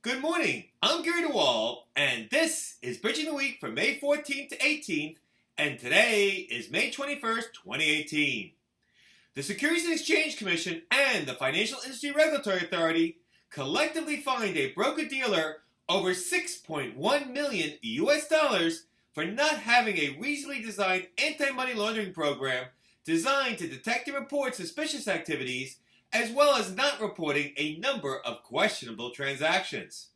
Good morning, I'm Gary DeWaal, and this is Bridging the Week for May 14th to 18th, and today is May 21st, 2018. The Securities and Exchange Commission and the Financial Industry Regulatory Authority collectively fined a broker-dealer over $6.1 million for not having a reasonably designed anti-money laundering program designed to detect and report suspicious activities, as well as not reporting a number of questionable transactions.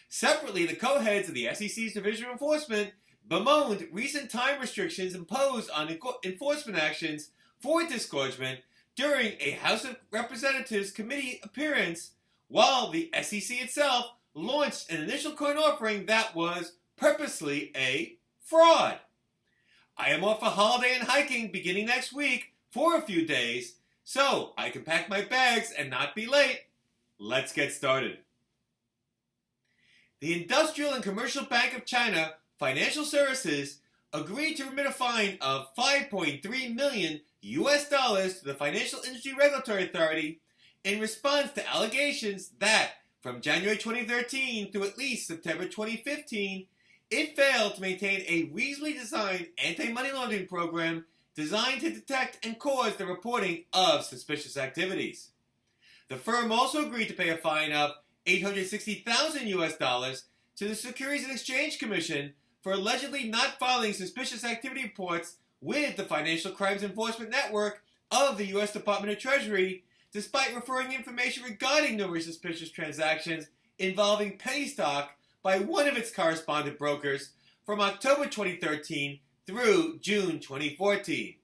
Separately, the co-heads of the SEC's Division of Enforcement bemoaned recent time restrictions imposed on enforcement actions for disgorgement during a House of Representatives committee appearance, while the SEC itself launched an initial coin offering that was purposely a fraud. I am off for holiday and hiking beginning next week for a few days, so I can pack my bags and not be late. Let's get started. The Industrial and Commercial Bank of China Financial Services agreed to remit a fine of $5.3 million to the Financial Industry Regulatory Authority in response to allegations that from January 2013 through at least September 2015, it failed to maintain a reasonably designed anti-money laundering program designed to detect and cause the reporting of suspicious activities. The firm also agreed to pay a fine of $860,000 to the Securities and Exchange Commission for allegedly not filing suspicious activity reports with the Financial Crimes Enforcement Network of the U.S. Department of Treasury, despite referring information regarding numerous suspicious transactions involving penny stock by one of its correspondent brokers from October 2013 through June 2014.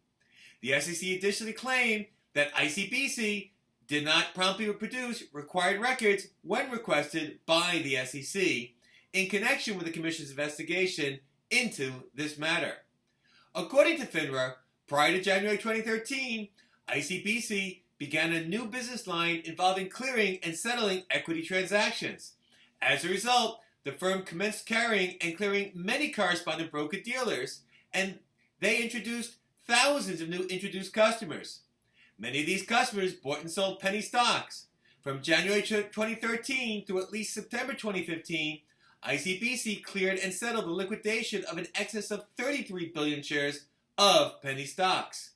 The SEC additionally claimed that ICBC did not promptly produce required records when requested by the SEC in connection with the Commission's investigation into this matter. According to FINRA, prior to January 2013, ICBC began a new business line involving clearing and settling equity transactions. As a result, the firm commenced carrying and clearing many correspondent broker-dealers, and they introduced thousands of new introduced customers. Many of these customers bought and sold penny stocks. From January 2013 through at least September 2015, ICBC cleared and settled the liquidation of an excess of 33 billion shares of penny stocks.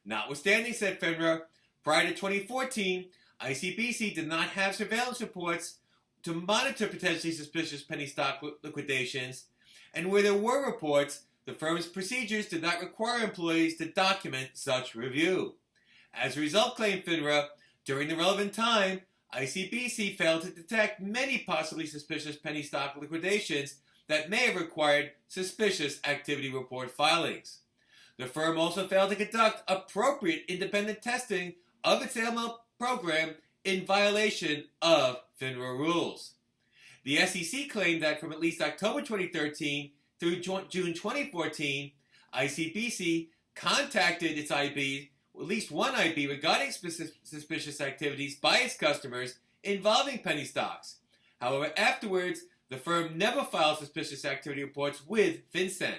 Notwithstanding, said FINRA, prior to 2014, ICBC did not have surveillance reports to monitor potentially suspicious penny stock liquidations, and where there were reports, the firm's procedures did not require employees to document such review. As a result, claimed FINRA, during the relevant time, ICBC failed to detect many possibly suspicious penny stock liquidations that may have required suspicious activity report filings. The firm also failed to conduct appropriate independent testing of its AML program in violation of FINRA rules. The SEC claimed that from at least October 2013 through June 2014, ICBC contacted its IB, at least one IB, regarding suspicious activities by its customers involving penny stocks. However, afterwards, the firm never filed suspicious activity reports with FinCEN.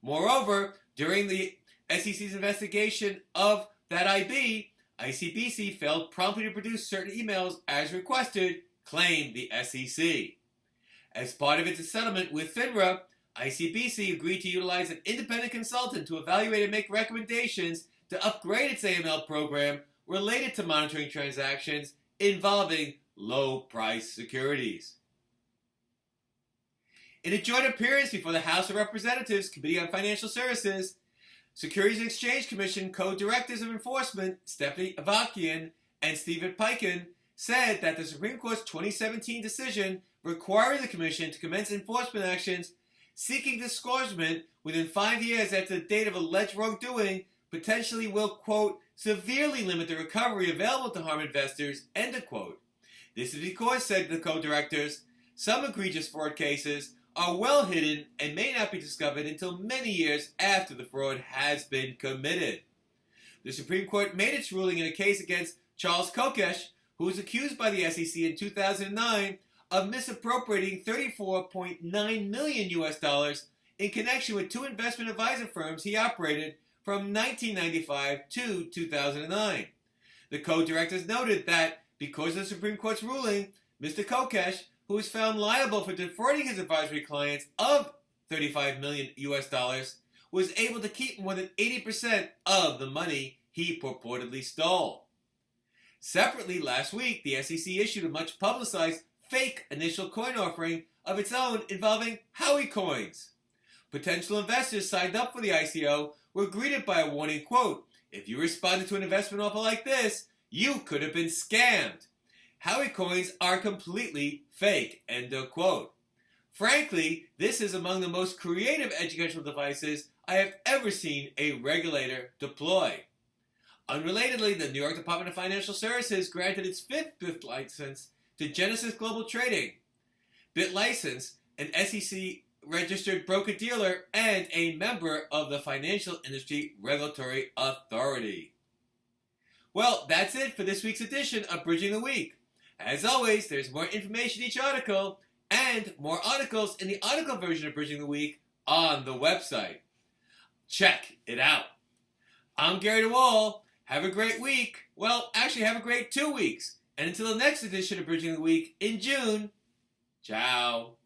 Moreover, during the SEC's investigation of that IB, ICBC failed promptly to produce certain emails as requested, claimed the SEC. As part of its settlement with FINRA, ICBC agreed to utilize an independent consultant to evaluate and make recommendations to upgrade its AML program related to monitoring transactions involving low-price securities. In a joint appearance before the House of Representatives Committee on Financial Services, Securities and Exchange Commission co-directors of enforcement Stephanie Avakian and Stephen Piken said that the Supreme Court's 2017 decision requiring the Commission to commence enforcement actions seeking disgorgement within 5 years after the date of alleged wrongdoing potentially will, quote, severely limit the recovery available to harm investors, end of quote. This is because, said the co-directors, some egregious fraud cases are well hidden and may not be discovered until many years after the fraud has been committed. The Supreme Court made its ruling in a case against Charles Kokesh, who was accused by the SEC in 2009 of misappropriating $34.9 million in connection with two investment advisor firms he operated from 1995 to 2009. The co-directors noted that because of the Supreme Court's ruling, Mr. Kokesh who was found liable for defrauding his advisory clients of $35 million US, was able to keep more than 80% of the money he purportedly stole. Separately, last week, the SEC issued a much publicized fake initial coin offering of its own involving Howie coins. Potential investors signed up for the ICO were greeted by a warning quote, "If you responded to an investment offer like this, you could have been scammed. Howie coins are completely fake," end of quote. Frankly, this is among the most creative educational devices I have ever seen a regulator deploy. Unrelatedly, the New York Department of Financial Services granted its 5th BIT license to Genesis Global Trading. BIT license, an SEC-registered broker-dealer and a member of the Financial Industry Regulatory Authority. Well, that's it for this week's edition of Bridging the Week. As always, there's more information in each article and more articles in the article version of Bridging the Week on the website. Check it out. I'm Gary DeWaal. Have a great week. Well, actually, have a great 2 weeks. And until the next edition of Bridging the Week in June, ciao.